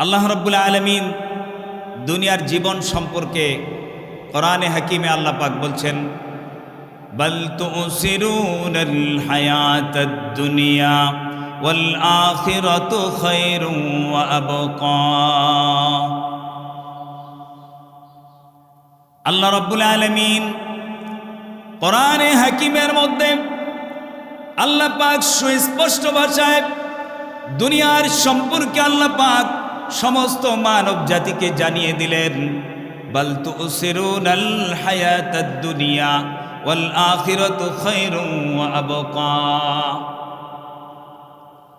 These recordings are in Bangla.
আল্লাহ রাব্বুল আলামিন দুনিয়ার জীবন সম্পর্কে কোরআনে হাকিমে আল্লাহ পাক বলছেন, বাল তুসিরুনাল হায়াতাদ দুনিয়া ওয়াল আখিরাতু খায়রুন ওয়া আবকা। আল্লাহ রাব্বুল আলামিন কোরআনে হাকিমের মধ্যে আল্লাহ পাক সুস্পষ্ট ভাষায় দুনিয়ার সম্পর্কে আল্লাহ পাক সমস্ত মানব জাতিকে জানিয়ে দিলেন, বাল তুসিরুনাল হায়াতাদ দুনিয়া ওয়াল আখিরাতু খায়রুন ওয়া আবকা।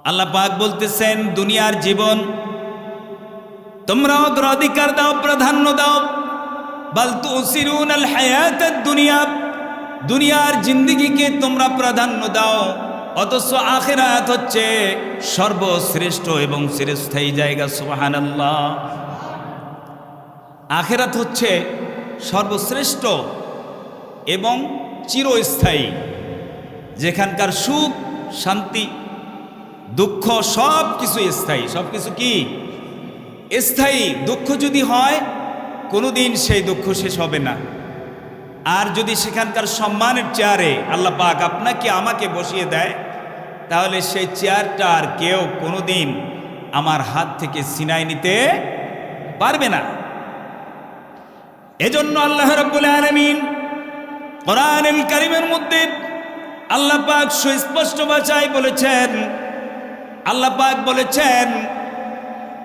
আল্লাহ পাক বলতেছেন, দুনিয়ার জীবন তোমরা অগ্রাধিকার দাও, প্রাধান্য দাও। বাল তুসিরুনাল হায়াতাদ দুনিয়া, দুনিয়ার জিন্দেগিকে তোমরা প্রাধান্য দাও, অথচ আখিরাত হচ্ছে সর্বশ্রেষ্ঠ এবং চিরস্থায়ী জায়গা। সুবহানাল্লাহ। আখিরাত হচ্ছে সর্বশ্রেষ্ঠ এবং চিরস্থায়ী, যেখানকার সুখ শান্তি দুঃখ সব কিছু স্থায়ী। সব কিছু কি স্থায়ী। দুঃখ যদি হয় কোনোদিন সেই দুঃখ শেষ হবে না। আর যদি সেখানকার সম্মানের চেয়ারে আল্লাহ পাক আপনাকে আমাকে বসিয়ে দেয়, তাহলে সেই চেয়ারটা আর কেউ কোনোদিন আমার হাত থেকে ছিনাই নিতে পারবে না। এজন্য আল্লাহ রাব্বুল আলামিন কোরআনুল কারীমের মধ্যে আল্লাহ পাক সুস্পষ্ট ভাষায় বলেছেন, আল্লাহ পাক বলেছেন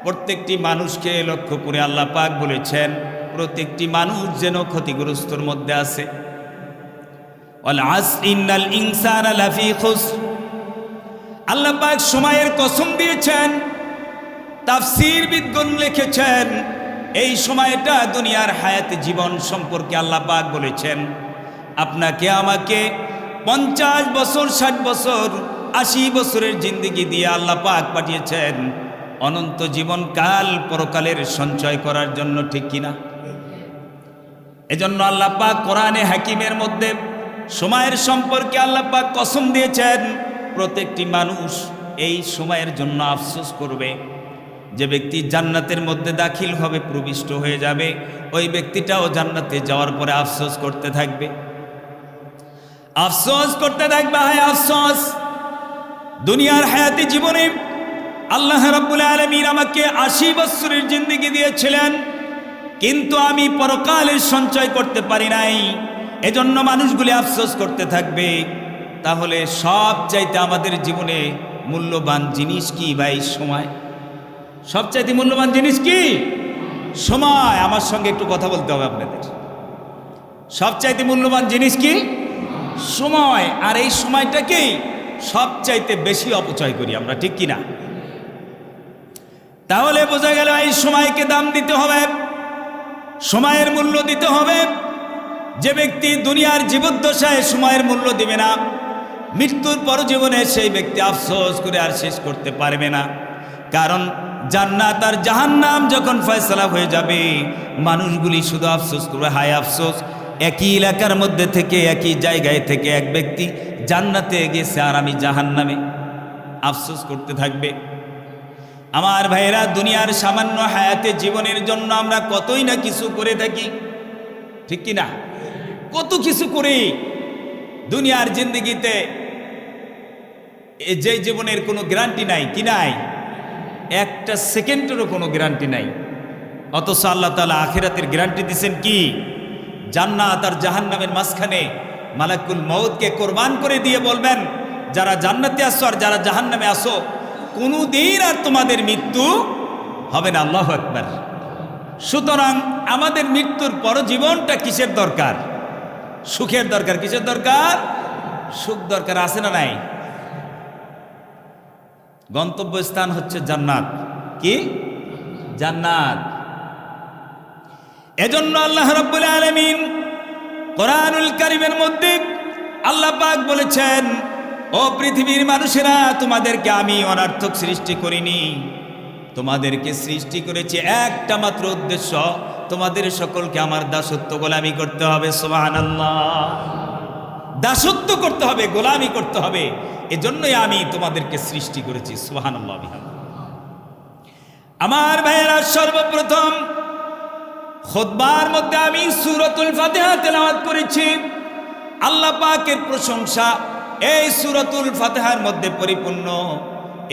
প্রত্যেকটি মানুষকে লক্ষ্য করে আল্লাহ পাক বলেছেন প্রত্যেকটি মানুষ যেন ক্ষতিগ্রস্তর মধ্যে আছে। ওয়াল আসর ইন্নাল ইনসানা লাফি খুসর। আল্লাহ পাক সময়ের কসম দিয়েছেন। তাফসীরবিদগণ লিখেছেন এই সময়টা দুনিয়ার হায়াতে জীবন সম্পর্কে আল্লাহ পাক বলেছেন, আপনাকে আমাকে 50 বছর 60 বছর 80 বছরের জিন্দেগি দিয়ে আল্লাহ পাক পাঠিয়েছেন অনন্ত জীবন কাল পরকালের সঞ্চয় করার জন্য, ঠিক কিনা? এজন্য আল্লাহ পাক কোরআনে হাকিমের মধ্যে সময়ের সম্পর্কে আল্লাহ পাক কসম দিয়েছেন প্রত্যেকটি মানুষ এই সময়ের জন্য আফসোস করবে। যে ব্যক্তি জান্নাতের মধ্যে দাখিল হবে, প্রবিষ্ট হয়ে যাবে, ওই ব্যক্তিটাও জান্নাতে যাওয়ার পরে আফসোস করতে থাকবে, আফসোস করতে থাকবে। হায় আফসোস, দুনিয়ার হায়াতে জীবনে আল্লাহ রাব্বুল আলামিন আমাকে 80 বছরের জিন্দেগি দিয়েছিলেন, কিন্তু আমি পরকালের সঞ্চয় করতে পারি নাই। এজন্য মানুষগুলি আফসোস করতে থাকবে। তাহলে সবচাইতে আমাদের জীবনে মূল্যবান জিনিস কি ভাই? সময়। সবচাইতে মূল্যবান জিনিস কি? সময়। আমার সঙ্গে একটু কথা বলতে হবে আপনাদের। সবচাইতে মূল্যবান জিনিস কি? সময়। আর এই সময়টাকেই সবচাইতে বেশি অপচয় করি আমরা, ঠিক কিনা? তাহলে বোঝা গেল এই সময়কে দাম দিতে হবে, সময়ের মূল্য দিতে হবে। যে ব্যক্তি দুনিয়ার জীবদ্দশায় সময়ের মূল্য দিবে না, মৃত্যুর পর জীবনে সেই ব্যক্তি আফসোস করে আর শেষ করতে পারবে না। কারণ জান্নাত আর জাহান্নাম যখন ফয়সালা হয়ে যাবে, মানুষগুলি শুধু আফসোস করবে, হায় আফসোস, একই এলাকার মধ্যে থেকে একই জায়গায় থেকে এক ব্যক্তি জান্নাতে গেছে আর আমি জাহান্নামে, আফসোস করতে থাকবে। আমার ভাইয়েরা, দুনিয়ার সামান্য হায়াতে জীবনের জন্য আমরা কতই না কিছু করে থাকি, ঠিক কি না? কত কিছু করি দুনিয়ার জিন্দেগিতে, যে জীবনের কোনো গ্যারান্টি নাই, কি নাই? একটা সেকেন্ডেরও কোনো গ্যারান্টি নাই। অথচ আল্লাহ তাআলা আখিরাতের গ্যারান্টি দিয়েছেন কি? জান্নাত আর জাহান্নামের মাঝখানে মালাকুল মউতকে কোরবান করে দিয়ে বলবেন, যারা জান্নাতে আসো আর যারা জাহান্নামে আসো, কোনোদিন আর তোমাদের মৃত্যু হবে না। আল্লাহু আকবার। সুতরাং আমাদের মৃত্যুর পর জীবনটা কিসের দরকার? সুখের দরকার। কিসের দরকার? সুখ দরকার। আছে না নাই? গন্তব্যস্থান হচ্ছে জান্নাত। কি? জান্নাত। এজন্য আল্লাহ রাব্বুল আলামিন কোরআনুল কারীমের মধ্যে আল্লাহ পাক বলেছেন, ও পৃথিবীর মানুষেরা, তোমাদেরকে আমি অনর্থক সৃষ্টি করিনি, তোমাদেরকে সৃষ্টি করেছি একটা মাত্র উদ্দেশ্য, তোমাদের সকলকে আমার দাসত্ব গোলামি করতে হবে। সুবহানাল্লাহ। দাসত্ব করতে হবে, গোলামি করতে হবে। এজন্যই আমি তোমাদেরকে সৃষ্টি করেছি। সুবহানাল্লাহ। আমার ভাইয়েরা, সর্বপ্রথম খুতবার মধ্যে আমি সূরাতুল ফাতিহা তেলাওয়াত করেছি। আল্লাহ পাকের প্রশংসা এই সূরাতুল ফাতিহার মধ্যে পরিপূর্ণ,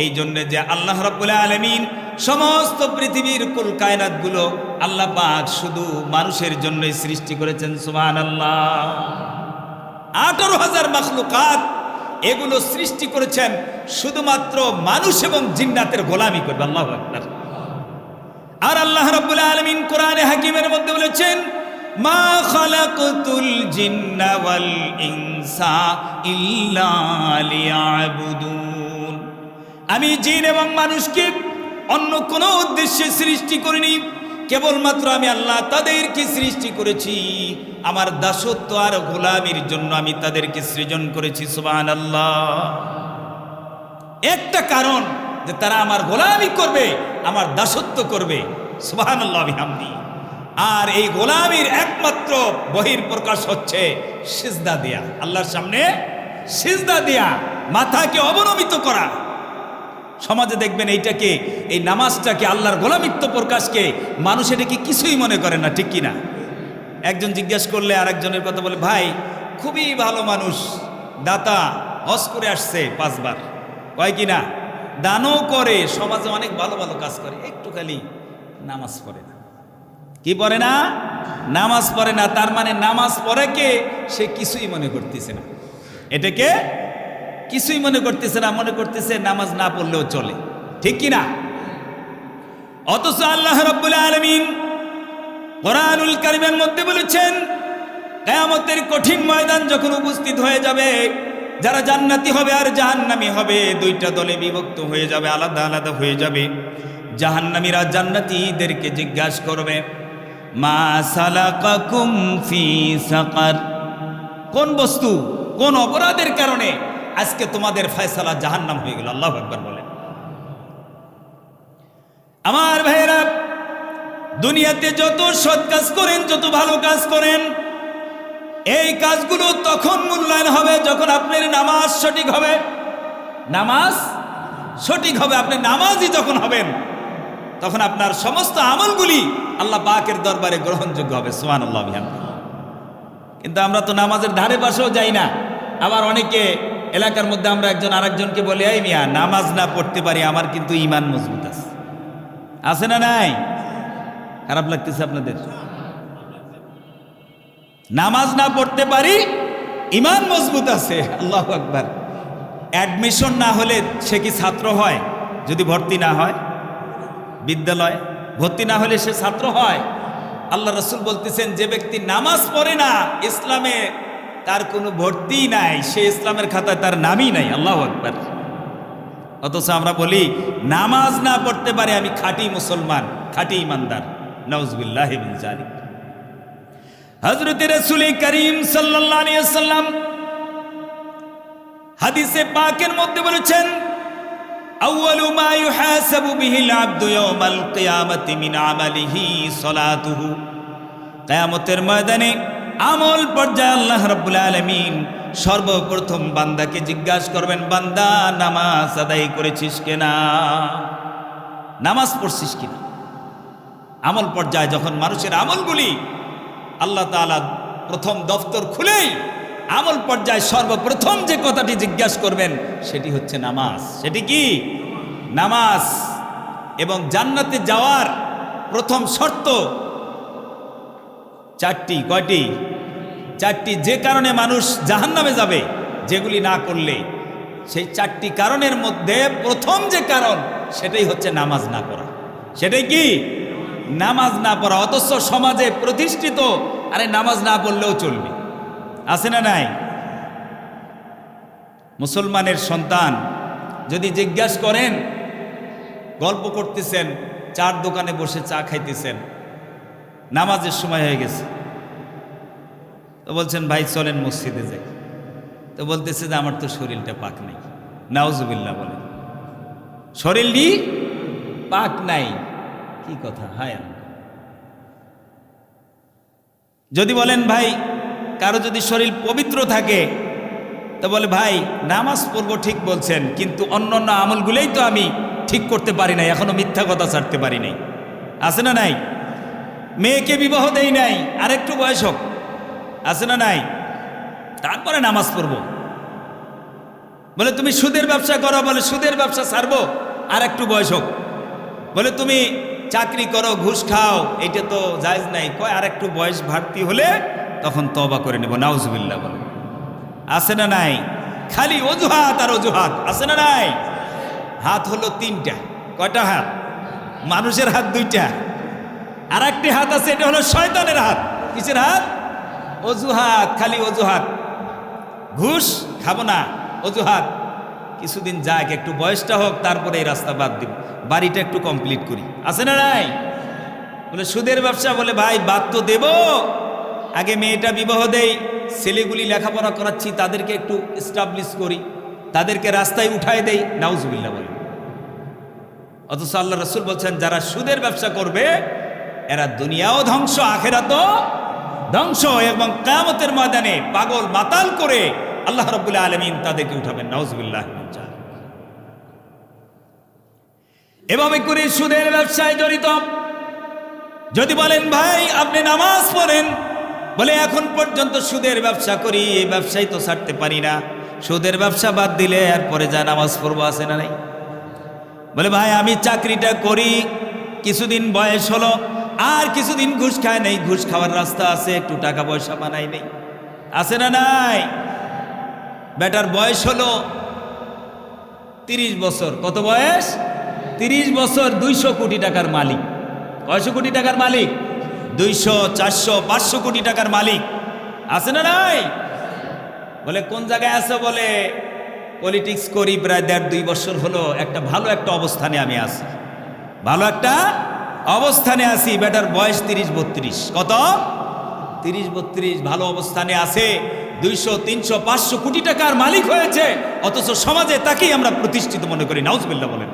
এই জন্য যে আল্লাহ রাব্বুল আলামিন সমস্ত পৃথিবীর কুল কায়নাতগুলো আল্লাহ পাক শুধু মানুষের জন্যই সৃষ্টি করেছেন। সুবহানাল্লাহ। 18,000 মাখলুকাত এগুলো সৃষ্টি করেছেন শুধুমাত্র মানুষ এবং জিন্নাতের গোলামি করবে। আল্লাহু আকবার। আর আল্লাহ রাব্বুল আলামিন কোরআনে হাকিমের মধ্যে বলেছেন, মা খালাকতুল জিন্না ওয়াল ইনসা ইল্লা লিয়াবুদুন। আমি জিন এবং মানুষকে অন্য কোনো উদ্দেশ্যে সৃষ্টি করিনি, কেবলমাত্র আমি আল্লাহ তাদেরকে সৃষ্টি করেছি আমার দাসত্ব আর গোলামির জন্য আমি তাদেরকে সৃজন করেছি। সুবহানাল্লাহ। একটা কারণ যে তারা আমার গোলামি করবে, আমার দাসত্ব করবে। সুবহানাল্লাহ বিহামদি। আর এই গোলামির একমাত্র বহিঃপ্রকাশ হচ্ছে সিজদা দেয়া, আল্লাহর সামনে সিজদা দেয়া, মাথাকে অবনমিত করা। সমাজে দেখবেন এইটাকে, এই নামাজটাকে, আল্লাহর গোলামিত্ব প্রকাশকে মানুষ এটাকে কিছুই মনে করে না, ঠিক কিনা? একজন জিজ্ঞাসা করলে আরেকজনের কথা বলে, ভাই খুবই ভালো মানুষ, দাতা, হজ করে আসছে 5 বার, কয় কিনা, দানও করে, সমাজে অনেক ভালো ভালো কাজ করে, একটু খালি নামাজ পড়ে না। কি পড়ে না? নামাজ পড়ে না। তার মানে নামাজ পড়ে কে, সে কিছুই মনে করতেছে না, এটাকে কিছুই মনে করতেছে না, মনে করতেছে নামাজ না পড়লেও চলে, ঠিক কিনা? অথচ আল্লাহ রাব্বুল আলামিন কোরআনুল কারীমের মধ্যে বলেছেন, কিয়ামতের কঠিন ময়দান যখন উপস্থিত হয়ে যাবে, যারা জান্নাতি হবে আর জাহান্নামী হবে, 2টা দলে বিভক্ত হয়ে যাবে, আলাদা আলাদা হয়ে যাবে। জাহান্নামীরা জান্নাতীদেরকে জিজ্ঞাসা করবে, মা সালাকাকুম ফি সাকার, কোন বস্তু, কোন অপরাধের কারণে আজকে তোমাদের ফয়সালা জাহান্নাম হয়ে গেল? আল্লাহু আকবার বলেন। আমার ভাইয়েরা, দুনিয়াতে যত সৎ কাজ করেন, যত ভালো কাজ করেন, এই কাজগুলো তখন মূল্যায়ন হবে যখন আপনার নামাজ সঠিক হবে। নামাজ সঠিক হবে, আপনি নামাজি যখন হবেন, তখন আপনার সমস্ত আমলগুলি আল্লাহ পাকের দরবারে গ্রহণযোগ্য হবে। সুবহানাল্লাহ বিহামদি। কিন্তু আমরা তো নামাজের ধারে পাশেও যাই না। আবার অনেকে এলাকার মধ্যে আমরা একজন আরেকজনকে বলে, এই মিয়া নামাজ না পড়তে পারি, আমার কিন্তু ঈমান মজবুত আছে। আছে না নাই? খারাপ লাগতেছে আপনাদের? নামাজ না পড়তে পারি, ঈমান মজবুত আছে। আল্লাহু আকবার। অ্যাডমিশন না হলে সে কি ছাত্র হয়? যদি ভর্তি না হয় বিদ্যালয়, ভর্তি না হলে সে ছাত্র হয়? আল্লাহ রাসূল বলতেছেন, যে ব্যক্তি নামাজ পড়ে না, ইসলামে তার কোনো ভর্তি নাই, সে ইসলামের খাতায় তার নামই নাই। আল্লাহু আকবার। অথচ আমরা বলি নামাজ না পড়তে পারে আমি খাঁটি মুসলমান, খাঁটি ইমানদার। নাউজুবিল্লাহি মিন যালিক। হযরত রাসূল করিম সাল্লাল্লাহু আলাইহি ওয়াসাল্লাম হাদিসে পাকের মধ্যে বলেছেন, আউয়ালু মা ইউহাসাবু বিহিল আবদু ইয়াউমাল কিয়ামাতি মিন আমালিহি সালাতুহু। কিয়ামতের ময়দানে আমল পর্যায়ে আল্লাহ রাব্বুল আলামিন সর্বপ্রথম বান্দাকে জিজ্ঞাসা করবেন, বান্দা নামাজ আদায় করেছিস কিনা, নামাজ পড়ছিস কিনা। আমল পর্যায়ে যখন মানুষের আমলগুলি আল্লাহ তাআলা প্রথম দফতর খুলেই আমল পর্যায়ে সর্বপ্রথম যে কথাটি জিজ্ঞাসা করবেন সেটি হচ্ছে নামাজ। সেটি কি? নামাজ। এবং জান্নাতে যাওয়ার প্রথম শর্ত 4টি। কয়টি? 4টি। যে কারণে মানুষ জাহান্নামে যাবে, যেগুলি না করলে, সেই 4টি কারণের মধ্যে প্রথম যে কারণ সেটাই হচ্ছে নামাজ না পড়া। সেটাই কি? নামাজ না পড়া। অথচ সমাজে প্রতিষ্ঠিত, আরে নামাজ না পড়লেও চলবে, আছে না নাই? মুসলমানের সন্তান যদি জিজ্ঞাসা করেন, গল্প করতেছেন, চার দোকানে বসে চা খাইতেছেন, নামাজের সময় হয়ে গেছে, তো বলছেন ভাই চলেন মসজিদে যাই। তো বলতেছে যে আমার তো শরীরটা পাক নাই। নাউজুবিল্লাহ বলেন, শরীরই পাক নাই, কি কথা! হায় আল্লাহ। যদি বলেন ভাই কারো যদি শরীর পবিত্র থাকে, তো বলে ভাই নামাজ পড়বো ঠিক বলছেন, কিন্তু অন্য অন্য আমলগুলোই তো আমি ঠিক করতে পারি নাই, এখনো মিথ্যা কথা ছাড়তে পারি নাই। আছে না নাই? মেয়েকে বিবাহ দেই নাই, আরেকটু বয়স হোক। আছে না নাই? তারপরে নামাজ পড়বো। বলে তুমি সুদের ব্যবসা করো, বলে সুদের ব্যবসা ছাড়বো, আর একটু বয়স হোক। বলে তুমি চাকরি করো, ঘুষ খাও, এটা তো জায়েজ নাই। কয় আর একটু বয়স বাড়তি হলে তখন তওবা করে নেব। নাউজুবিল্লাহ বলে। আছে না নাই? খালি অজুহাত আর অজুহাত। আছে না নাই? হাত হলো 3টা। কয়টা হাত? মানুষের হাত 2টা, আর একটি হাত আছে, এটা হলো শয়তানের হাত। কিসের হাত? অজুহাত, খালি অজুহাত। ঘুষ খাবো না, অজুহাত। কিছুদিন যাক, একটু বয়সটা হোক, তারপরে এই রাস্তা বাদ দিব, বাড়িটা একটু কমপ্লিট করি। আছে না নাই? বলে সুদের ব্যবসা, বলে ভাই বাদ তো দেব, আগে মেয়েটা বিবাহ দেই, ছেলেগুলি লেখাপড়া করাচ্ছি, তাদেরকে একটু এস্টাবলিশ করি, তাদেরকে রাস্তায় উঠায় দেই। নাউজুবিল্লাহ বলে। অথচ আল্লাহ রাসূল বলছেন, যারা সুদের ব্যবসা করবে এরা দুনিয়াও ধ্বংস, আখিরাতও ধ্বংস, এবং কিয়ামতের ময়দানে পাগল মাতাল করে আল্লাহ রাব্বুল আলামিন তাদেরকে উঠাবেন। নাউজুবিল্লাহ। এভাবে করে সুদের ব্যবসায় জড়িত। যদি বলেন ভাই আপনি নামাজ পড়েন, বলে এখন পর্যন্ত সুদের ব্যবসা করি, এই ব্যবসায় তো ছাড়তে পারি না, সুদের ব্যবসা বাদ দিলে এরপরে যা নামাজ পড়বো। আছে না নাই? বলে ভাই আমি চাকরিটা করি, কিছুদিন বয়স হলো, আর কিছুদিন ঘুষ খায় নেই, ঘুষ খাওয়ার রাস্তা আছে, একটু টাকা পয়সা বানাই নেই। আছে না নাই? বেটার বয়স হলো 30 বছর। কত বয়স? 30 বছর। 200 কোটি টাকার মালিক। কয়শো কোটি টাকার মালিক? 200, 400, 500 কোটি টাকার মালিক। আছে না নাই? বলে কোন জায়গায় আছে? বলে পলিটিক্স করি প্রায় 1.5-2 বছর হলো, একটা ভালো একটা অবস্থানে আমি আছি, ভালো একটা অবস্থানে আছি। বেটার বয়স 30-32। কত? 30-32, ভালো অবস্থানে আছে, 200, 300, 500 কোটি টাকার মালিক হয়েছে, অথচ সমাজে তাকেই আমরা প্রতিষ্ঠিত মনে করি। নাউজুবিল্লাহ বলেন।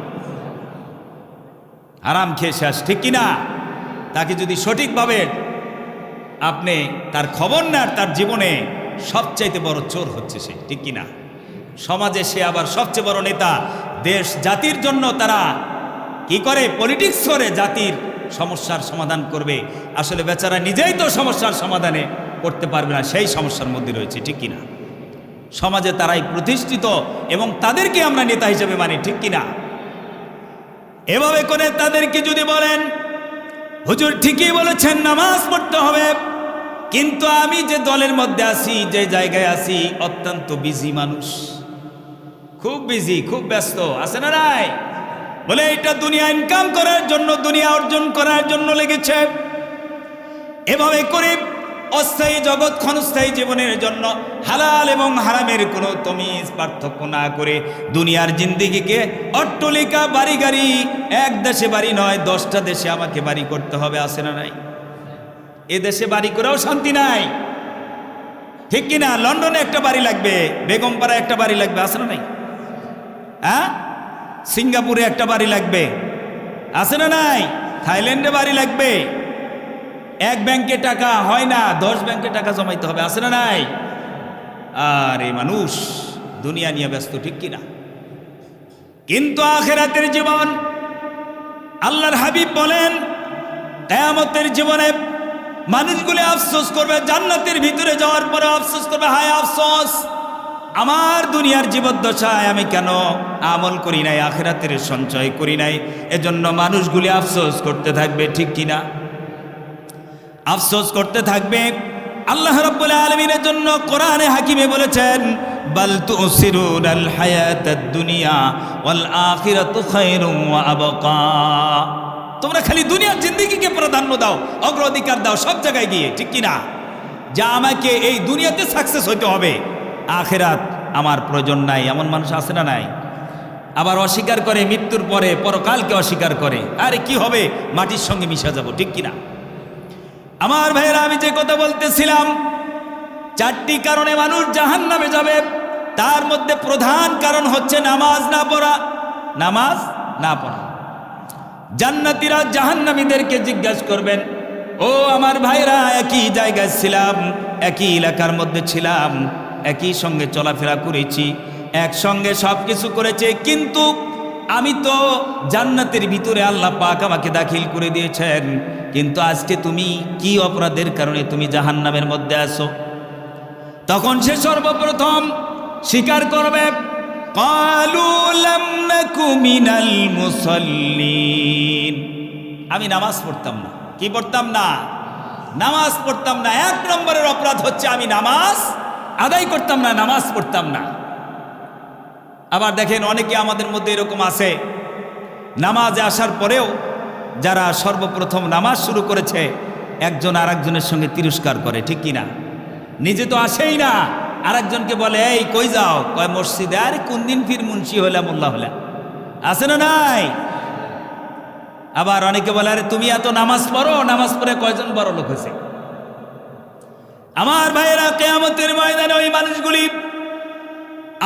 হারাম খেয়ে শেষ, ঠিক কিনা? তাকে যদি সঠিকভাবে আপনি তার খবর নেন, তার জীবনে সবচাইতে বড় চোর হচ্ছে সে, ঠিক কিনা? সমাজে সে আবার সবচেয়ে বড় নেতা, দেশ জাতির জন্য তারা কি করে? পলিটিক্স করে জাতির সমস্যার সমাধান করবে। আসলে বেচারা নিজেই তো সমস্যার সমাধানে করতে পারবে না, সেই সমস্যার মধ্যে রয়েছে, ঠিক কিনা? সমাজে তারাই প্রতিষ্ঠিত এবং তাদেরকে আমরা নেতা হিসেবে মানি, ঠিক কিনা? এভাবে করে তাদেরকে যদি বলেন হুজুর ঠিকই বলেছেন নামাজ পড়তে হবে, কিন্তু আমি যে দলের মধ্যে আছি, যে জায়গায় আছি, অত্যন্ত বিজি মানুষ, খুব বিজি, খুব ব্যস্ত। আছে না নাই? বলে এটা দুনিয়া ইনকাম করার জন্য, দুনিয়া অর্জন করার জন্য লেগেছে। এভাবে করে অস্থায়ী জগৎ, ক্ষণস্থায়ী জীবনের জন্য হালাল এবং হারামের কোনো তমিজ পার্থক্য না করে দুনিয়ার জিন্দিগিকে অট্টলিকা, বাড়ি গাড়ি, এক দেশে বাড়ি নয় 10টা দেশে আমাকে বাড়ি করতে হবে। আছে না নাই? এ দেশে বাড়ি করেও শান্তি নাই, ঠিক কিনা? লন্ডনে একটা বাড়ি লাগবে, বেগমপাড়া একটা বাড়ি লাগবে। আছে না নাই? হ্যাঁ, সিঙ্গাপুরে একটা বাড়ি লাগবে। আছে না নাই? থাইল্যান্ডে বাড়ি লাগবে। এক ব্যাংকে টাকা হয় না, 10 ব্যাংকে টাকা জমাইতে হবে। আছে না নাই? আর এই মানুষ দুনিয়া নিয়ে ব্যস্ত, ঠিক কিনা? কিন্তু আখিরাতের জীবন, আল্লাহর হাবিব বলেন কিয়ামতের জীবনে মানুষগুলো আফসোস করবে, জান্নাতের ভিতরে যাওয়ার পরে আফসোস করবে, হায় আফসোস, আমার দুনিয়ার জীবদ্দশায় আমি কেন আমল করি নাই, আখিরাতের সঞ্চয় করি নাই। এজন্য মানুষগুলি আফসোস করতে থাকবে, ঠিক কিনা? আফসোস করতে থাকবে। আল্লাহ রাব্বুল আলামিনের জন্য কোরআনে হাকিমে বলেছেন, বাল তুসিরুনাল হায়াতাদ দুনিয়া ওয়াল আখিরাতু খায়রুম ওয়া আবকা। তোমরা খালি দুনিয়ার জিন্দেগিকে প্রাধান্য দাও, অগ্রাধিকার দাও সব জায়গায় গিয়ে, ঠিক কিনা? যা আমাকে এই দুনিয়াতে সাকসেস হইতে হবে, আখিরাত আমার প্রয়োজন নাই। এমন মানুষ আছে না নাই? আবার অস্বীকার করে মৃত্যুর পরে পরকালকে অস্বীকার করে, আরে কি হবে, মাটির সঙ্গে মিশা যাব, ঠিক কিনা? আমার ভাইয়েরা, আমি যে কথা বলতেছিলাম, 4টি কারণে মানুষ জাহান্নামে যাবে, তার মধ্যে প্রধান কারণ হচ্ছে নামাজ না পড়া। নামাজ না পড়া। জান্নাতীরা জাহান্নামীদেরকে জিজ্ঞাসা করবেন, ও আমার ভাইরা, একই জায়গায় ছিলাম, একই এলাকার মধ্যে ছিলাম, একই সঙ্গে চলাফেরা করেছি, একসঙ্গে সব কিছু করেছে, কিন্তু আমি তো জান্নাতের ভিতরে আল্লাহ পাক আমাকে দাখিল করে দিয়েছেন, কিন্তু আজকে তুমি কি অপরাধের কারণে তুমি জাহান্নামের মধ্যে আসো? তখন সে সর্বপ্রথম স্বীকার করবে, ক্বালু লাম নাকু মিনাল মুসাল্লিন, আমি নামাজ পড়তাম না। কি পড়তাম না? নামাজ পড়তাম না। 1 নম্বরের অপরাধ হচ্ছে আমি নামাজ আদায় করতাম না, নামাজ পড়তাম না। আবার দেখেন অনেকে আমাদের মধ্যে এরকম আছে, নামাজে আসার পরেও যারা সর্বপ্রথম নামাজ শুরু করেছে একজন আরেকজনের সঙ্গে তিরস্কার করে, ঠিক কিনা? নিজে তো আসেই না, আরেকজনকে বলে এই কই যাও? কয় মসজিদে। আরে কোন দিন ফির মুন্সি হলে মোল্লা হলে, আছে না নাই? আবার অনেকে বলে আরে তুমি এত নামাজ পড়ো, নামাজ পড়ে কয়জন বড় লোক হয়েছে? আমার ভাইয়েরা, কিয়ামতের ময়দানে ওই মানুষগুলি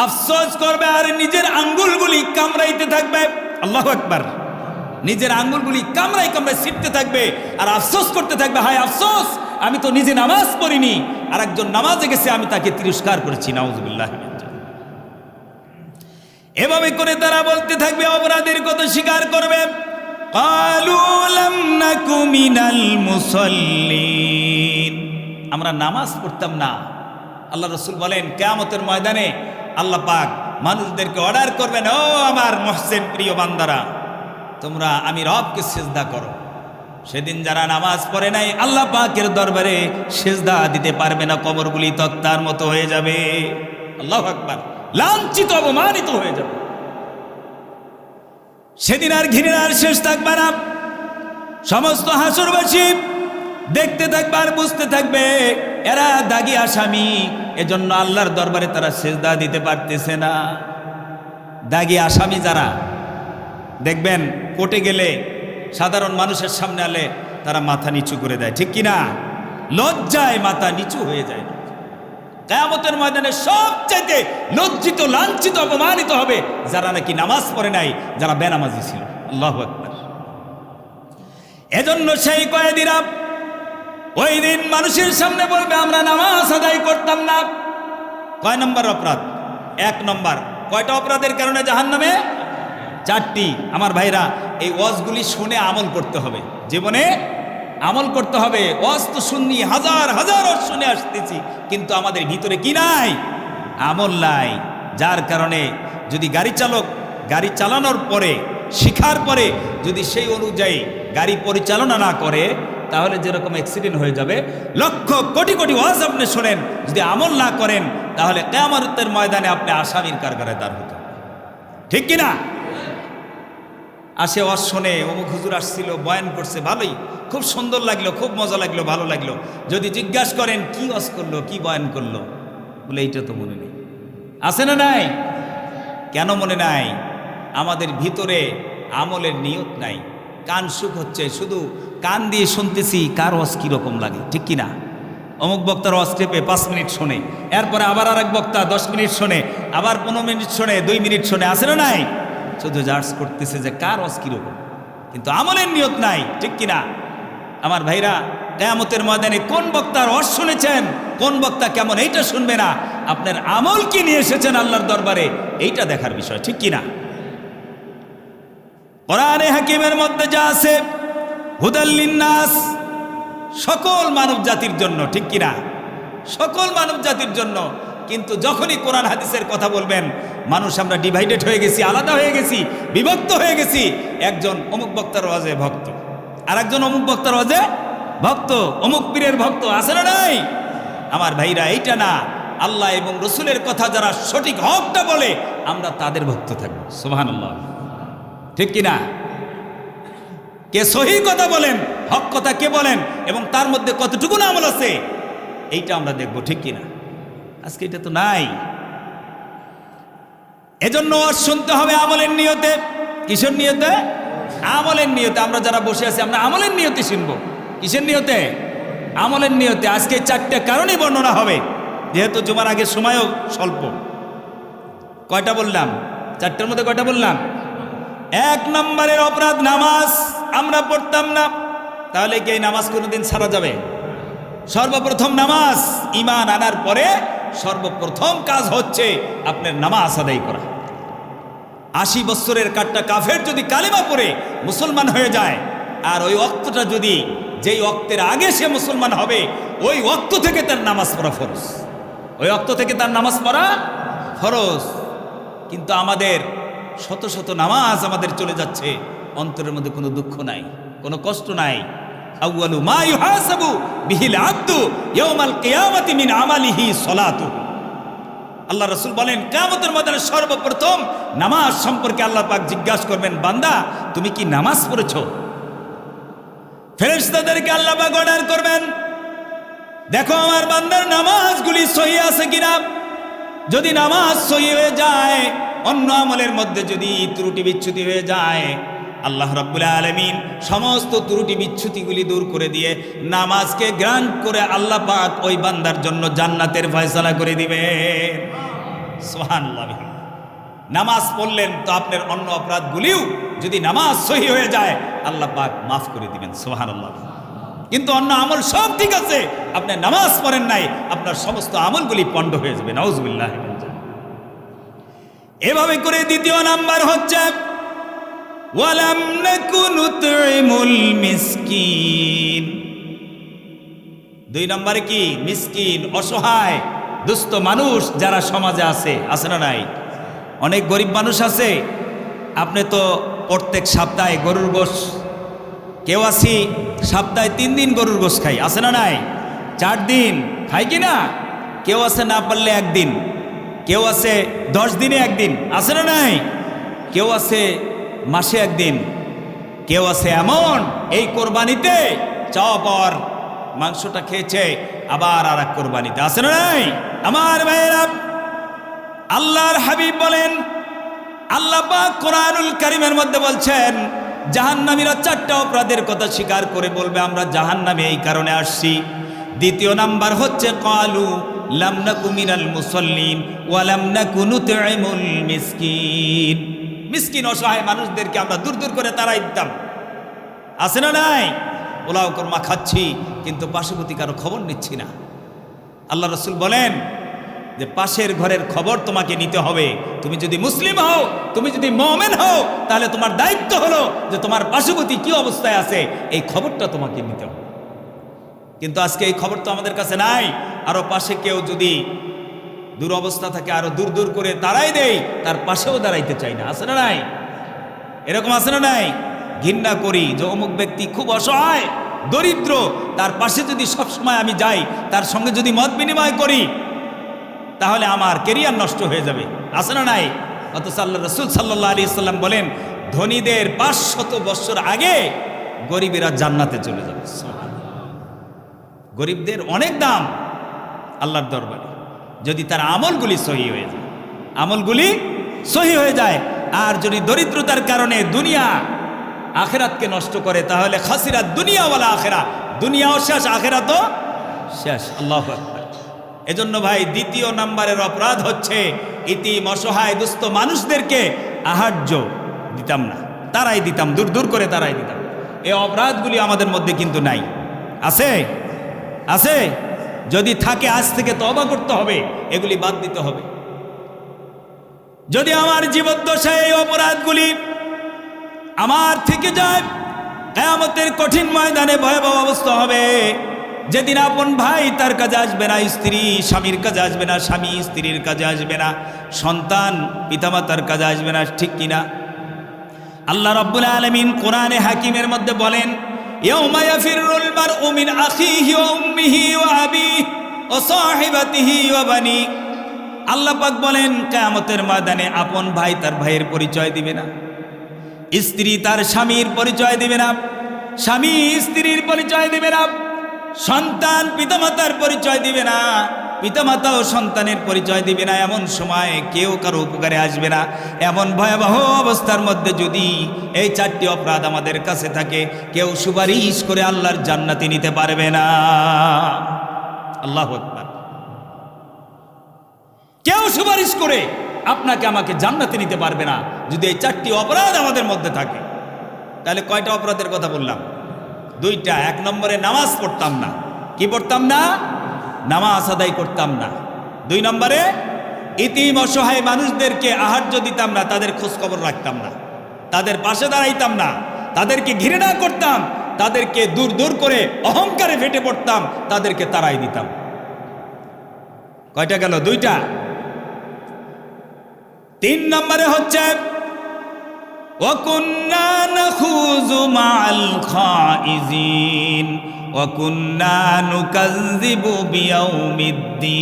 আফসোস করবে আর নিজের আঙ্গুলগুলি কামড়াইতে থাকবে। আল্লাহু আকবার। নিজের আঙ্গুলগুলি কামড়াই কামড়াই ছিটতে থাকবে আর আফসোস করতে থাকবে, হায় আফসোস, আমি তো নিজে নামাজ পড়িনি, আর একজন নামাজে গেছে আমি তাকে তিরস্কার করেছি। নাউযুবিল্লাহ। এভাবে করে তারা বলতে থাকবে, অপরাধের কথা স্বীকার করবে। ক্বালু লাম নাকু মিনাল মুসাল্লিন, আমরা নামাজ পড়তাম না। আল্লাহ রাসূল বলেন কিয়ামতের ময়দানে আল্লাহ পাক মানুষদেরকে অর্ডার করবেন, ও আমার মুহসিন প্রিয় বান্দারা, তোমরা আমি রবকে সিজদা করো। সেদিন যারা নামাজ পড়ে নাই আল্লাহ পাকের দরবারে সিজদা দিতে পারবে না, কবরগুলি তক্তার মতো হয়ে যাবে। আল্লাহু আকবার। লাঞ্ছিত, অপমানিত হয়ে যাবে। সেদিন আর ঘৃণার শেষ থাকবে না। সমস্ত হাসরবাসী দেখতে থাকবে আর বুঝতে থাকবে এরা দাগী আসামি, এজন্য আল্লাহর দরবারে তারা সিজদা দিতে পারতেছে না। দাগী আসামি যারা, দেখবেন কোর্টে গেলে সাধারণ মানুষের সামনে আলে তারা মাথা নিচু করে দেয়, ঠিক কিনা? লজ্জায় মাথা নিচু হয়ে যায়। কিয়ামতের ময়দানে সবচাইতে লজ্জিত, লাঞ্ছিত, অপমানিত হবে যারা নাকি নামাজ পড়ে নাই, যারা বেনামাজি ছিল। আল্লাহু আকবার। এজন্য সেই কয়েদিরা ওই দিন মানুষের সামনে বলবে আমরা নামাজ আদায় করতাম না। কয় নম্বর অপরাধ? 1 নম্বর। কয়টা অপরাধের কারণে জাহান্নামে? 4টি। আমার ভাইরা, এই ওয়াজগুলি শুনে আমল করতে হবে, জীবনে আমল করতে হবে। ওয়াজ তো শুননি, হাজার হাজার ওয়াজ শুনে আসতেছি, কিন্তু আমাদের ভিতরে কি নাই? আমল নাই। যার কারণে যদি গাড়ি চালক গাড়ি চালানোর পরে, শিখার পরে যদি সেই অনুযায়ী গাড়ি পরিচালনা না করে, তাহলে যেরকম অ্যাক্সিডেন্ট হয়ে যাবে। লক্ষ কোটি কোটি ওয়াজ আপনি শোনেন, যদি আমল না করেন তাহলে কিয়ামতের ময়দানে আপনি আসামির কারাগারে দাঁড় হতে হবে, ঠিক কিনা? আসে ওয়াজ শোনে, অমুক হুজুর আসছিল, বয়ান করছে, ভালোই, খুব সুন্দর লাগলো, খুব মজা লাগলো, ভালো লাগলো। যদি জিজ্ঞাসা করেন কি ওয়াজ করলো, কি বয়ান করলো, বলে এইটা তো মনে নেই। আছে না নাই? কেন মনে নাই? আমাদের ভিতরে আমলের নিয়ত নাই। কান সুখ হচ্ছে, শুধু কান দিয়ে শুনতেছি কার ওয়াজ কীরকম লাগে, ঠিক কিনা? অমুক বক্তার ওয়াজ টেপে 5 মিনিট শোনে, এরপরে আবার আরেক বক্তা 10 মিনিট শোনে, আবার 15 মিনিট শোনে, 2 মিনিট শোনে। আছে না নাই? শুধু জার্জ করতেছে যে কার ওয়াজ কীরকম, কিন্তু আমলের নিয়ত নাই, ঠিক কিনা? আমার ভাইরা, কিয়ামতের ময়দানে কোন বক্তার ওয়াজ শুনেছেন, কোন বক্তা কেমন, এইটা শুনবে না, আপনার আমল কি নিয়ে এসেছেন আল্লাহর দরবারে, এইটা দেখার বিষয়, ঠিক কিনা? কোরআনে হাকিমের মধ্যে যা আছে, হুদাল লিন্নাস, সকল মানব জাতির জন্য, ঠিক কিনা? সকল মানব জাতির জন্য। কিন্তু যখনই কোরআন হাদিসের কথা বলবেন, মানুষ আমরা ডিভাইডেড হয়ে গেছি, আলাদা হয়ে গেছি, বিভক্ত হয়ে গেছি। একজন অমুক বক্তার ওয়াজে ভক্ত, আর একজন অমুক বক্তার ওয়াজে ভক্ত, অমুক পীরের ভক্ত। আছে না নাই? আমার ভাইরা, এইটা না। আল্লাহ এবং রসুলের কথা যারা সঠিক হকটা বলে, আমরা তাদের ভক্ত থাকবো। সুবহানাল্লাহ, ঠিক কিনা? কে সহি কথা বলেন, হক কথা কে বলেন, এবং তার মধ্যে কতটুকু আমল আছে, এইটা আমরা দেখবো, ঠিক কিনা? আজকে এটা তো নাই। এজন্য ওয়াজ শুনতে হবে আমলের নিয়তে। কিসের নিয়তে? আমলের নিয়তে। আমরা যারা বসে আছি, আমরা আমলের নিয়তে শুনবো। কিসের নিয়তে? আমলের নিয়তে। আজকে 4টে কারণে বর্ণনা হবে, যেহেতু জুমার আগের সময়ও স্বল্প। কয়টা বললাম? 4টের মধ্যে কয়টা বললাম? 1 নম্বরের অপরাধ নামাজ আমরা পড়তাম না। তাহলে কি এই নামাজ কোনোদিন ছাড়া যাবে? সর্বপ্রথম নামাজ, ঈমান আনার পরে সর্বপ্রথম কাজ হচ্ছে আপনার নামাজ আদায় করা। 80 বছরের কাটটা কাফের যদি কালেমা পড়ে মুসলমান হয়ে যায়, আর ওই ওয়াক্তটা যদি যেই ওয়াক্তের আগে সে মুসলমান হবে ওই ওয়াক্ত থেকে তার নামাজ পড়া ফরজ, ওই ওয়াক্ত থেকে তার নামাজ পড়া ফরজ। কিন্তু আমাদের শত শত নামাজ আমাদের চলে যাচ্ছে, অন্তরের মধ্যে কোনো দুঃখ নাই, কোনো কষ্ট নাই। আউয়ালু মা ইউহাসাবু বিহিল আবদু ইয়াউমাল কিয়ামাতি মিন আমালিহি সলাতু। আল্লাহ রাসূল বলেন, কিয়ামতের ময়দানে সর্বপ্রথম নামাজ সম্পর্কে আল্লাহ পাক জিজ্ঞাসা করবেন, বান্দা তুমি কি নামাজ পড়েছো? ফেরেশতাদেরকে আল্লাহ পাক অর্ডার করবেন, দেখো আমার বান্দার নামাজগুলি সহি আছে কিনা। যদি নামাজ সহি হয়ে যায়, অন্য আমলের মধ্যে যদি ত্রুটি বিচ্যুতি হয়ে যায়, আল্লাহ রাব্বুল আলামিন সমস্ত ত্রুটি বিচ্যুতিগুলি দূর করে দিয়ে নামাজকে গ্রান্ট করে আল্লাহ পাক ওই বান্দার জন্য জান্নাতের ফয়সালা করে দিবেন। সুবহানাল্লাহ। নামাজ পড়লেন তো আপনার অন্য অপরাধগুলিও যদি নামাজ সহি হয়ে যায় আল্লাহ পাক মাফ করে দিবেন। সুবহানাল্লাহ। কিন্তু অন্য আমল সব ঠিক আছে, আপনি নামাজ পড়েন নাই, আপনার সমস্ত আমলগুলি পণ্ড হয়ে যাবে। নাউজুবিল্লাহ। এভাবে করে দ্বিতীয় নাম্বার হচ্ছে ওয়ালাম নাকু নুতইমুল মিসকিন। 2 নম্বরে কি? মিসকিন, অসহায় দুস্থ মানুষ যারা সমাজে আছে না নাই? অনেক গরিব মানুষ আছে, আপনি তো প্রত্যেক সপ্তাহে গরুর গোশ, কেউ আছি সপ্তাহে 3 দিন গরুর গোশ খাই, আছে না নাই? 4 দিন খাই কি না? কেউ আছে না পারলে 1 দিন, কেউ আছে 10 দিনে 1 দিন, আছে না নাই? কেউ আছে মাসে 1 দিন, কেউ আছে এমন এই কোরবানিতে চাওয়া পাওয়ার মাংসটা খেয়েছে আবার আর এক কোরবানিতে, আছে না নাই? আমার ভাইয়েরা, আল্লাহর হাবিব বলেন, আল্লাহ পাক কোরআনুল কারীমের মধ্যে বলছেন, জাহান্নামীরা 4টা অপরাধের কথা স্বীকার করে বলবে আমরা জাহান্নামে এই কারণে আসছি। দ্বিতীয় নাম্বার হচ্ছে ক্বালু লাম নাকু মিনাল মুসাল্লিন ওয়া লাম নাকু নুতইমুল মিসকিন। মিসকিন অসহায় মানুষদেরকে আমরা দূর দূর করে তাড়াই দিতাম, আছে না নাই? পোলাও কর্মা খাচ্ছি কিন্তু পার্শ্ববর্তী কারো খবর নিচ্ছি না। আল্লাহ রাসূল বলেন যে পাশের ঘরের খবর তোমাকে নিতে হবে। তুমি যদি মুসলিম হও, তুমি যদি মুমিন হও, তাহলে তোমার দায়িত্ব হলো যে তোমার পার্শ্ববর্তী কি অবস্থায় আছে এই খবরটা তোমাকে নিতে হবে। কিন্তু আজকে এই খবর তো আমাদের কাছে নাই। আরো পাশে কেউ যদি দুরবস্থা থাকে আরো দূর দূর করে তাড়াই দেই, তার পাশেও দাঁড়াইতে চাই না, আছে না নাই? এরকম আছে না নাই? ঘৃণা করি যে অমুক ব্যক্তি খুব অসহায় দরিদ্র, তার পাশে যদি সবসময় আমি যাই, তার সঙ্গে যদি মত বিনিময় করি, তাহলে আমার কেরিয়ার নষ্ট হয়ে যাবে, আছে না নাই? অথচ আল্লাহ রাসূল সাল্লাল্লাহু আলাইহি সাল্লাম বলেন, ধনীদের 500 বছর আগে গরিবেরা জান্নাতে চলে যাবে। গরিবদের অনেক দাম আল্লাহর দরবারে, যদি তার আমলগুলি সহি হয়ে যায়, আমলগুলি সহি হয়ে যায়। আর যদি দরিদ্রতার কারণে দুনিয়া আখেরাতকে নষ্ট করে, তাহলে খাসিরাত দুনিয়া ওয়ালা আখেরা, দুনিয়াও শেষ আখেরাতও শেষ। আল্লাহু আকবার। এজন্য ভাই, দ্বিতীয় নাম্বারের অপরাধ হচ্ছে ইতিম অসহায় দুস্থ মানুষদেরকে আহার্য দিতাম না, তারাই দিতাম, দূর দূর করে তারাই দিতাম। এই অপরাধগুলি আমাদের মধ্যে কিন্তু নাই, আছে? আছে? যদি থাকে আজ থেকে তওবা করতে হবে, এগুলি বাদ দিতে হবে। যদি আমার জীবদ্দশায় এই অপরাধগুলি আমার থেকে যায়, কিয়ামতের কঠিন ময়দানে ভয়াবহ অবস্থা হবে। যেদিন আপন ভাই তার কাজে আসবে না, স্ত্রী স্বামীর কাজে আসবে না, স্বামী স্ত্রীর কাজে আসবে না, সন্তান পিতামাতার কাজে আসবে না, ঠিক কিনা? আল্লাহ রাব্বুল আলামিন কোরআনে হাকিমের মধ্যে বলেন, ইয়াউমা ইয়াফিরুল মারউ মিন আখিহি ওয়া উম্মিহি ওয়া আবিহি ওয়া সাহিবাতিহি ওয়া বানি। আল্লাহ পাক বলেন, কিয়ামতের ময়দানে আপন ভাই তার ভাইয়ের পরিচয় দিবে না, স্ত্রী তার স্বামীর পরিচয় দিবে না, স্বামী স্ত্রীর পরিচয় দিবে না, সন্তান পিতামাতার পরিচয় দিবে না, পিতামাতাও সন্তানের পরিচয় দিবে না। এমন সময় কেউ কারো উপকারে আসবে না। এমন ভয়াবহ অবস্থার মধ্যে যদি এই 4টি অপরাধ আমাদের কাছে থাকে, কেউ সুপারিশ করে আল্লাহর জান্নাতে নিতে পারবে না। আল্লাহু আকবার। কেউ সুপারিশ করে আপনাকে আমাকে জান্নাতে নিতে পারবে না যদি এই 4টি অপরাধ আমাদের মধ্যে থাকে। তাহলে কয়টা অপরাধের কথা বললাম? 2টা। 1 নম্বরে নামাজ পড়তাম না। কি পড়তাম না? নামাজ আদায় করতাম না। 2 নম্বরে ইতিম অসহায় মানুষদেরকে আহার্য দিতাম না, তাদের খোঁজ খবর রাখতাম না, তাদের পাশে দাঁড়াইতাম না, তাদেরকে ঘৃণা করতাম, তাদেরকে দূর দূর করে অহংকারে ফেটে পড়তাম, তাদেরকে তাড়াই দিতাম। কয়টা গেল? দুইটা। 3 নম্বরে হচ্ছে ওয়াকুন্না নাখুযু মাআল খাইজিন ওয়াকুন্না নুকাযযিবু বিয়াউমিদ্দিন।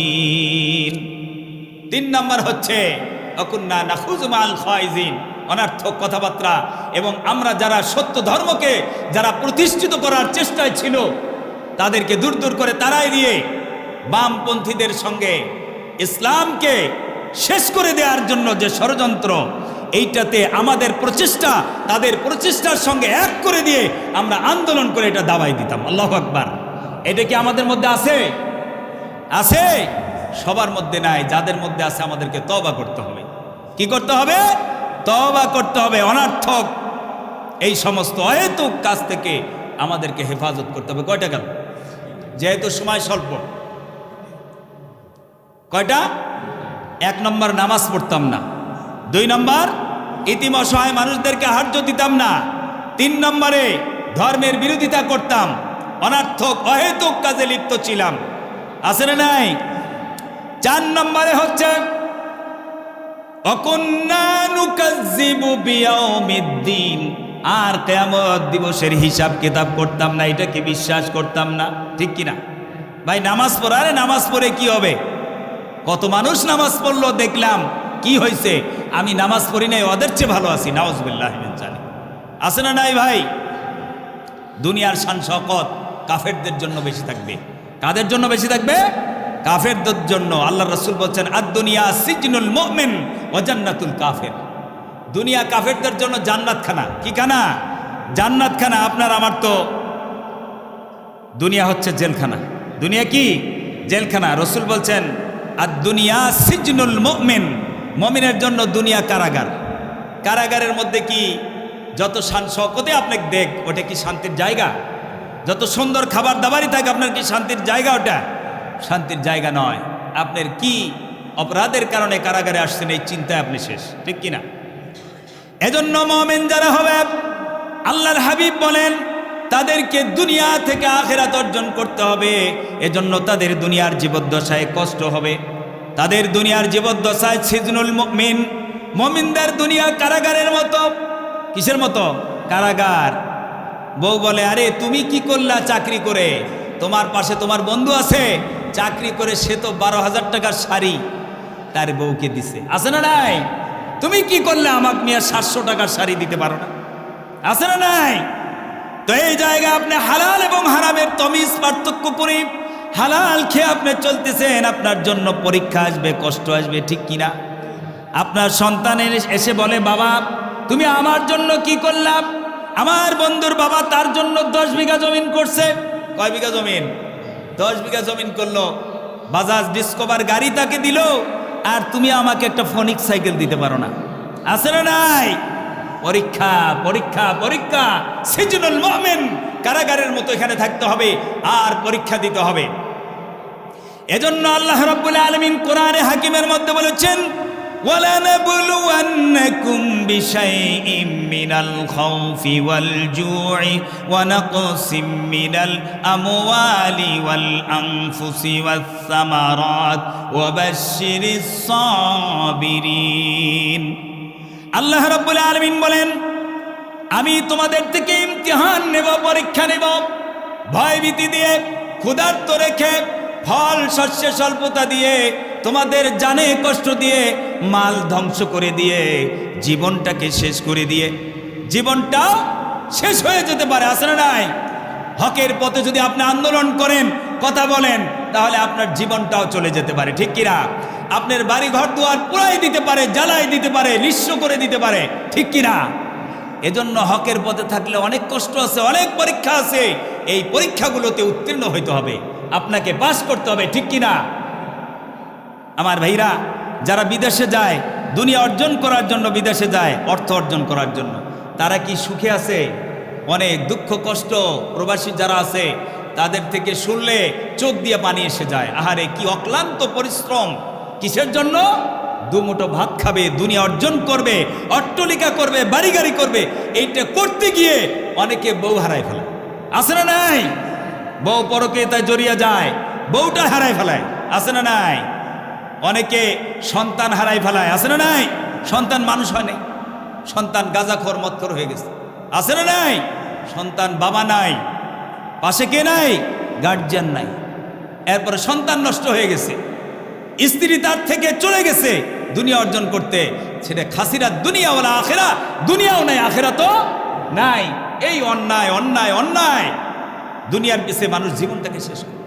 3 নম্বর হচ্ছে ওয়াকুন্না নাখুযু মাআল খাইজিন, অনর্থক কথাবার্তা এবং আমরা যারা সত্য ধর্মকে যারা প্রতিষ্ঠিত করার চেষ্টায় ছিল তাদেরকে দূর দূর করে তাড়াই দিয়ে বামপন্থীদের সঙ্গে ইসলামকে শেষ করে দেওয়ার জন্য যে ষড়যন্ত্র, এইটাতে আমাদের প্রচেষ্টা তাদের প্রচেষ্টার সঙ্গে এক করে দিয়ে আমরা আন্দোলন করে এটা দাবাই দিতাম। আল্লাহু আকবার। এটা কি আমাদের মধ্যে আছে? আছে? সবার মধ্যে নাই। যাদের মধ্যে আছে আমাদেরকে তওবা করতে হবে। কি করতে হবে? তওবা করতে হবে। অনর্থক এই সমস্ত অহেতুক কাজ থেকে আমাদেরকে হেফাজত করতে হবে। কয়টা গেল? যেহেতু সময় স্বল্প, কয়টা? 1 নম্বর নামাজ পড়তাম না, 2 নম্বর ইতিম অসহায় মানুষদেরকে আহার্য দিতাম না, 3 নম্বরে ধর্মের বিরোধিতা করতাম, অনর্থক অহেতুক কাজে লিপ্ত ছিলাম। আছে না নাই? 4 নম্বরে হচ্ছে অকুন্না নুকাযযিবু বিয়াউমিদ্দিন, আর কিয়ামত দিবসের হিসাব কিতাব করতাম না, এটাকে বিশ্বাস করতাম না। ঠিক কিনা ভাই? নামাজ পড়া, আরে নামাজ পড়ে কি হবে? কত মানুষ নামাজ পড়লো দেখলাম, কি হয়েছে? আমি নামাজ পড়ি নাই, ওদের চেয়ে ভালো আছি। নাউজুবিল্লাহি মিন যালিক। আছে না নাই ভাই? দুনিয়ার শান শওকত কাফেরদের জন্য বেশি থাকবে। কাদের জন্য বেশি থাকবে? কাফেরদের জন্য। আল্লাহ রাসূল বলছেন আদ-দুনিয়া সিজনুল মুমিন ওয়া জান্নাতুল কাফের। দুনিয়া কাফেরদের জন্য জান্নাত খানা। কি খানা? জান্নাত খানা। আপনার আমার তো দুনিয়া হচ্ছে জেলখানা। দুনিয়া কি? জেলখানা। রাসূল বলছেন আদ-দুনিয়া সিজনুল মুমিন, মুমিনের জন্য দুনিয়া কারাগার। কারাগারের মধ্যে কি যত শান শওকতে আপনি দেখ, ওটা কি শান্তির জায়গা? যত সুন্দর খাবার দাবারই থাকে, আপনার কি শান্তির জায়গা? ওটা শান্তির জায়গা নয়। আপনার কি অপরাধের কারণে কারাগারে আসছেন, এই চিন্তায় আপনি শেষ। ঠিক কিনা? এজন্য মুমিন যারা হবে, আল্লাহর হাবিব বলেন তাদেরকে দুনিয়া থেকে আখিরাত অর্জন করতে হবে। এজন্য তাদের দুনিয়ার জীবদ্দশায় কষ্ট হবে, তাদের দুনিয়ার জীবদ্দশায় সিজনুল মুমিন, মুমিনদের দুনিয়া কারাগারের মতো। কিসের মতো? কারাগার। বউ বলে আরে তুমি কি করলা চাকরি করে? তোমার পাশে তোমার বন্ধু আছে চাকরি করে, সে তো 12,000 টাকার শাড়ি তার বউকে দিছে। আছে না নাই? তুমি কি করলে? আমাকে নিয়ে 700 টাকার শাড়ি দিতে পারো না? আছে না নাই? তো এই জায়গায় আপনি হালাল এবং হারামের তমিজ পার্থক্য করে হালাল খেয়ে আপনি চলতেছেন, আপনার জন্য পরীক্ষা আসবে, কষ্ট আসবে। ঠিক কিনা? আপনার সন্তানের এসে বলে বাবা তুমি আমার জন্য কি করলাম? আমার বন্ধুর বাবা তার জন্য 10 বিঘা জমিন করছে। কয় বিঘা জমিন? 10 বিঘা জমিন করলো, বাজাজ ডিসকভার গাড়ি তাকে দিল, আর তুমি আমাকে একটা ফোনিক সাইকেল দিতে পারো না। আছে না নাই? পরীক্ষা পরীক্ষা পরীক্ষা। সিজনুল মুমিন, কারাগারের মতো এখানে থাকতে হবে আর পরীক্ষা দিতে হবে। এজন্য আল্লাহ রাব্বুল আলামিন কোরআনে হাকিমের মধ্যে বলেছেন وَلَنَبْلُوَنَّكُمْ بِشَيْءٍ مِّنَ الْخَوْفِ وَالْجُوعِ وَنَقْصٍ مِّنَ الْأَمْوَالِ وَالْأَنفُسِ وَالثَّمَرَاتِ وَبَشِّرِ الصَّابِرِينَ। আল্লাহ রাব্বুল আলামিন বলেন আমি তোমাদের থেকে ইমতিহান নেব, পরীক্ষা নেব, ভয়ভীতি দিয়ে, ক্ষুধার্ত রেখে, ফল শস্যে স্বল্পতা দিয়ে, তোমাদের জানে কষ্ট দিয়ে, মাল ধ্বংস করে দিয়ে, জীবনটাকে শেষ করে দিয়ে। জীবনটা শেষ হয়ে যেতে পারে। আছে না নাই? হকের পথে যদি আপনি আন্দোলন করেন, কথা বলেন, তাহলে আপনার জীবনটাও চলে যেতে পারে। ঠিক কিনা? আপনার বাড়ি ঘর দুয়ার পুরাই দিতে পারে, জ্বালাই দিতে পারে, নিঃস্ব করে দিতে পারে। ঠিক কিনা? এজন্য হকের পথে থাকলে অনেক কষ্ট আছে, অনেক পরীক্ষা আছে। এই পরীক্ষাগুলোতে উত্তীর্ণ হইতে হবে, আপনাকে পাস করতে হবে। ঠিক কিনা? আমার ভাইরা যারা বিদেশে যায়, দুনিয়া অর্জন করার জন্য বিদেশে যায়, অর্থ অর্জন করার জন্য, তারা কি সুখে আছে? অনেক দুঃখ কষ্ট প্রবাসী যারা আছে তাদের থেকে শুনলে চোখ দিয়ে পানি এসে যায়। আহারে কি অক্লান্ত পরিশ্রম! কিসের জন্য? দুমুঠো ভাত খাবে, দুনিয়া অর্জন করবে, অট্টালিকা করবে, বাড়ি গাড়ি করবে। এইটা করতে গিয়ে অনেকে বউ হারায় ফেলে, আছে না নাই? বউ পরকীয়ায় জড়িয়ে যায়, বউটা হারায় ফেলায়, আছে না নাই? অনেকে সন্তান হারায় ফেলায়, আছে না নাই? সন্তান মানুষ হয় নাই, সন্তান গাঁজাখোর মদখোর হয়ে গেছে, আছে না নাই? সন্তান বাবা নাই, পাশে কে নাই? গার্জিয়ান নাই। এরপরে সন্তান নষ্ট হয়ে গেছে, স্ত্রী তার থেকে চলে গেছে দুনিয়া অর্জন করতে। সেটা খাসিরা দুনিয়াওয়ালা, আখেরা দুনিয়াও নাই, আখেরা তো নাই। এই অন্যায় অন্যায় অন্যায় দুনিয়ার পিছে মানুষ জীবনটাকে শেষ করে।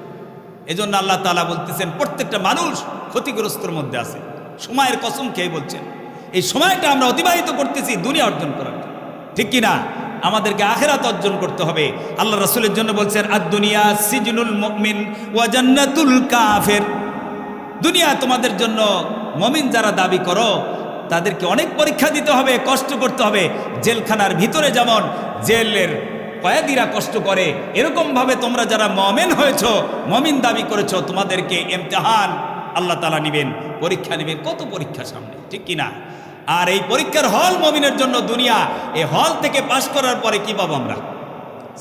এই জন্য আল্লাহ তাআলা বলতেছেন প্রত্যেকটা মানুষ ক্ষতিগ্রস্তর মধ্যে আছে। সময়ের কসম খেয়ে বলছেন, এই সময়টা আমরা অতিবাহিত করতেছি দুনিয়া অর্জন করার জন্য, ঠিক কিনা? আমাদেরকে আখিরাত অর্জন করতে হবে। আল্লাহ রাসূলের জন্য বলছেন, আদ-দুনিয়া সিজনুল মুমিন ওয়া জান্নাতুল কাফির। দুনিয়া তোমাদের জন্য, মুমিন যারা দাবি করো তাদেরকে অনেক পরীক্ষা দিতে হবে, কষ্ট করতে হবে। জেলখানার ভিতরে যেমন জেলের কয়েদিরা কষ্ট করে, এরকমভাবে তোমরা যারা মুমিন হয়েছো, মুমিন দাবি করেছো, তোমাদেরকে ইমতিহান আল্লাহ তাআলা নেবেন, পরীক্ষা নেবেন। কত পরীক্ষা সামনে, ঠিক কিনা? আর এই পরীক্ষার হল মুমিনের জন্য দুনিয়া। এই হল থেকে পাশ করার পরে কি পাবো আমরা?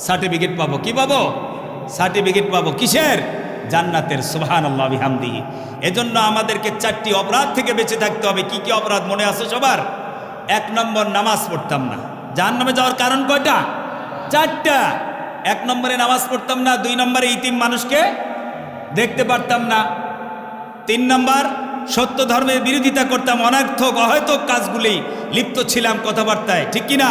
সার্টিফিকেট পাবো। কি পাবো? সার্টিফিকেট পাবো। কিসের? জান্নাতের। সুবহানাল্লাহ বিহামদিহি। এজন্য আমাদেরকে 4টি অপরাধ থেকে বেঁচে থাকতে হবে। কি কি অপরাধ মনে আছে সবার? 1 নম্বর, নামাজ পড়তাম না। জাহান্নামে যাওয়ার কারণ কয়টা? 4টা। 1 নম্বরে নামাজ পড়তাম না, 2 নম্বরে ইতিম মানুষকে দেখতে পারতাম না, 3 নম্বর সত্য ধর্মের বিরোধিতা করতাম, অনর্থক অহেতুক কাজগুলি লিপ্ত ছিলাম কথাবার্তায়, ঠিক কিনা?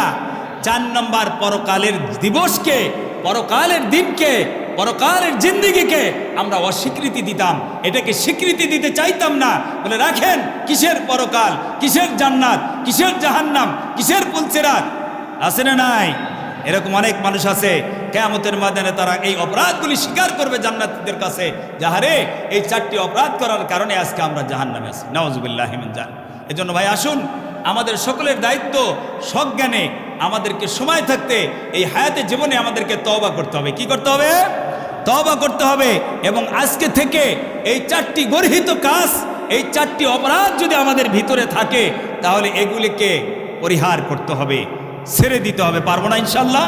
4 নম্বর পরকালের দিবসকে, পরকালের দিনকে, পরকালের জিন্দেগিকে আমরা অস্বীকৃতি দিতাম, এটাকে স্বীকৃতি দিতে চাইতাম না। বলে রাখেন, কিসের পরকাল, কিসের জান্নাত, কিসের জাহান্নাম, কিসের পুলসিরাত, আছে না নাই? এরকম অনেক মানুষ আছে, কিয়ামতের ময়দানে তারা এই অপরাধগুলি স্বীকার করবে জান্নাতীদের কাছে, যাহারে এই 4টি অপরাধ করার কারণে আজকে আমরা জাহান্নামে আছি। নাউজুবিল্লাহি মিন যালিক। এজন্য ভাই আসুন, আমাদের সকলের দায়িত্ব সজ্ঞানে আমাদেরকে সময় থাকতে এই হায়াতে জীবনে আমাদেরকে তওবা করতে হবে। কি করতে হবে? তওবা করতে হবে। এবং আজকে থেকে এই 4টি গর্হিত কাজ, এই 4টি অপরাধ যদি আমাদের ভিতরে থাকে, তাহলে এগুলিকে পরিহার করতে হবে, ছেড়ে দিতে হবে। পারবো না ইনশাল্লাহ?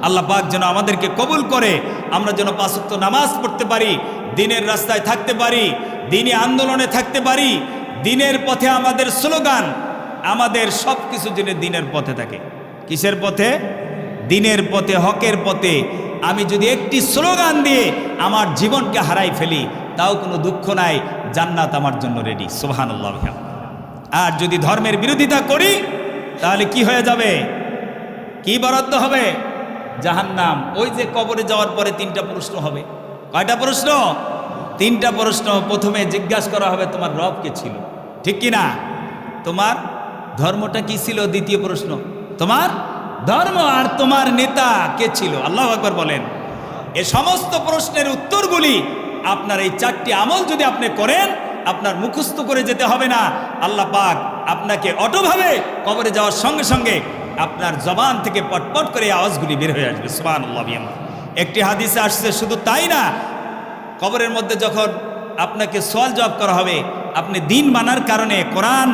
আল্লাহ পাক যেন আমাদেরকে কবুল করে, আমরা যেন 5 ওয়াক্ত নামাজ পড়তে পারি, দিনের রাস্তায় থাকতে পারি, দিনী আন্দোলনে থাকতে পারি, দিনের পথে আমাদের স্লোগান, আমাদের সব কিছু যেন দিনের পথে থাকে। কিসের পথে? দিনের পথে, হকের পথে। আমি যদি একটি স্লোগান দিয়ে আমার জীবনকে হারাই ফেলি, তাও কোনো দুঃখ নাই, জান্নাত আমার জন্য রেডি। সুবহানাল্লাহ। আর যদি ধর্মের বিরোধিতা করি, তাহলে কি হয়ে যাবে? কি বরাদ্দ হবে? জাহান্নাম। ওই যে কবরে যাওয়ার পরে 3টা প্রশ্ন হবে। কয়টা প্রশ্ন? 3টা প্রশ্ন। প্রথমে জিজ্ঞাসা করা হবে, তোমার রব কে ছিল, ঠিক কিনা? তোমার ধর্মটা কি ছিল? দ্বিতীয় প্রশ্ন, তোমার ধর্ম আর তোমার নেতা কে ছিল? আল্লাহু আকবার বলেন। এই সমস্ত প্রশ্নের উত্তরগুলি আপনার এই 4টি আমল যদি আপনি করেন, আপনার মুখস্থ করে যেতে হবে না। আল্লাহ পাক আপনাকে অটোভাবে কবরে যাওয়ার সঙ্গে সঙ্গে আপনার জবান থেকে পটপট করে আওয়াজগুলি বের হয়ে আসবে। সুবহানাল্লাহ। একটি হাদিসে আসছে, শুধু তাই না, কবরের মধ্যে যখন আপনাকে সওয়াল জবাব করা হবে, আপনি দিন মানার কারণে, কোরআন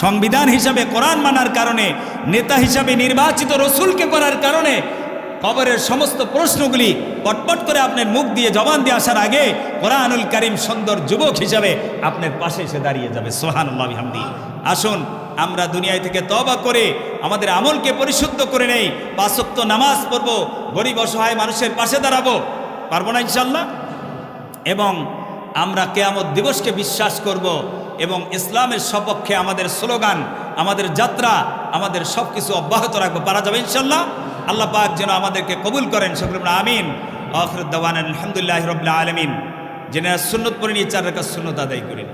সংবিধান হিসাবে কোরআন মানার কারণে, নেতা হিসাবে নির্বাচিত রসুলকে করার কারণে, কবরের সমস্ত প্রশ্নগুলি পটপট করে আপনার মুখ দিয়ে, জবান দিয়ে আসার আগে কোরআনুল কারীম সুন্দর যুবক হিসাবে আপনার পাশে এসে দাঁড়িয়ে যাবে। সুবহানাল্লাহ বিহামদিহি। আসুন আমরা দুনিয়া থেকে তওবা করে আমাদের আমলকে পরিশুদ্ধ করে নেই। 5 ওয়াক্ত নামাজ পড়ব, গরিব অসহায় মানুষের পাশে দাঁড়াবো। পারবো না ইনশাল্লাহ? এবং আমরা কিয়ামত দিবসকে বিশ্বাস করব এবং ইসলামের সপক্ষে আমাদের স্লোগান, আমাদের যাত্রা, আমাদের সব কিছু অব্যাহত রাখবো। পারা যাবে ইনশাল্লাহ? আল্লাহ পাক যেন আমাদেরকে কবুল করেন। সকলে বলুন আমিন। আখিরুদ দাওয়ানা আলহামদুলিল্লাহি রাব্বিল আলামিন। জেনে সুন্নত পড়ে নিয়ে 4 রাকাত সুন্নত আদায় করেন।